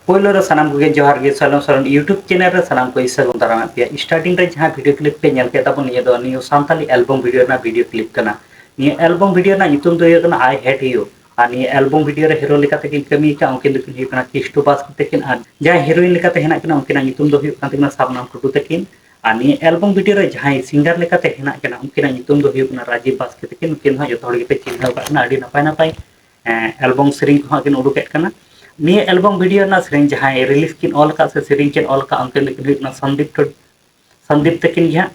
पोलो रे सनाम को जोहार गे सलम सलन यूट्यूब चैनल रे सनाम को सगुन दाराम पे स्टार्टिंग रे जहां वीडियो क्लिप पे नेल के ताबन निये दो नियो सांताली एल्बम वीडियो ना वीडियो क्लिप कना निये एल्बम वीडियो ना नितुम दो यकना आई हेट यू आ निये एल्बम वीडियो रे हीरो लेका तकिन कमी का उनके लेकिन हुई कना किस्टो बास तकिन आ जहां हीरोइन लेका ते हेना कना उनके ना नितुम दो हुई कना तकिन साबनाम टुटू तकिन आ निये एल्बम वीडियो रे जहां सिंगर लेका ते हेना कना उनके ना नितुम दो हुई कना राजीव बास के तकिन उनके ना जतो हड़ के पे चिन्ह का ना अडी नपाय नपाय एल्बम सेरिंग को किन उडुकेट कना निये एल्बम वीडियो ना सेरिंग जहां रिलीज किन ऑल का से सेरिंग किन ऑल का उनके लेकिन हुई कना संदीप तकिन जहां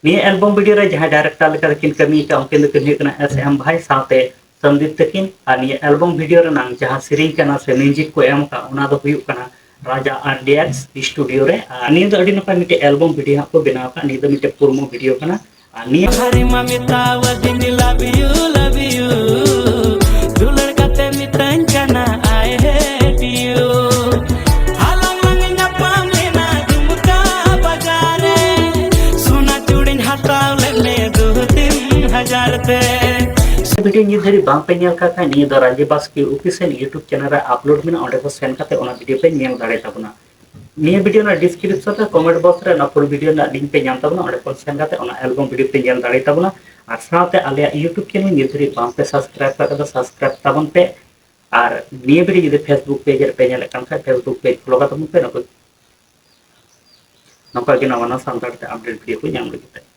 निये एल्बम वीडियो रे जहां डायरेक्टर लेका तकिन कमी का उनके लेकिन हुई कना एसएम भाई साथे संदीप तकिन आ निये एल्बम वीडियो रे नाम जहां सेरिंग कना से म्यूजिक को एम का उना दो हुई कना राजा आरडीएक्स स्टूडियो रे निये दो अडी नपाय मिटे एल्बम वीडियो को बनाव का निये दो मिटे प्रोमो वीडियो कना निये हरी ममिता वदिन लव यू दुलड़ कते मितन कना आई हेट यू हालंग लंग नपाम लेना दुमका बाजारे सोना चूड़िन हटाव लेने 2-3 ते वीडियो निये धरी बांग पे नेल का निये दो राजीव बास की ऑफिशियल यूट्यूब चैनल रे अपलोड मेना ओंडे को सेंड करते ओना वीडियो पे नेल दाड़े ताबना निये वीडियो ना डिस्क्रिप्शन रे कमेंट बॉक्स रे ना फुल वीडियो ना लिंक पे नाम ताबना ओंडे को सेंड करते ओना एल्बम वीडियो पे नेल दाड़े ताबना और साथे आले यूट्यूब चैनल निये धरी बांग पे सब्सक्राइब करते सब्सक्राइब ताबन पे और निये वीडियो जदि फेसबुक पेज रे पे नेल कान खा फेसबुक पेज फॉलो करते पे नको नका के नवा ना सांतार ते अपडेट वीडियो को नाम लगिते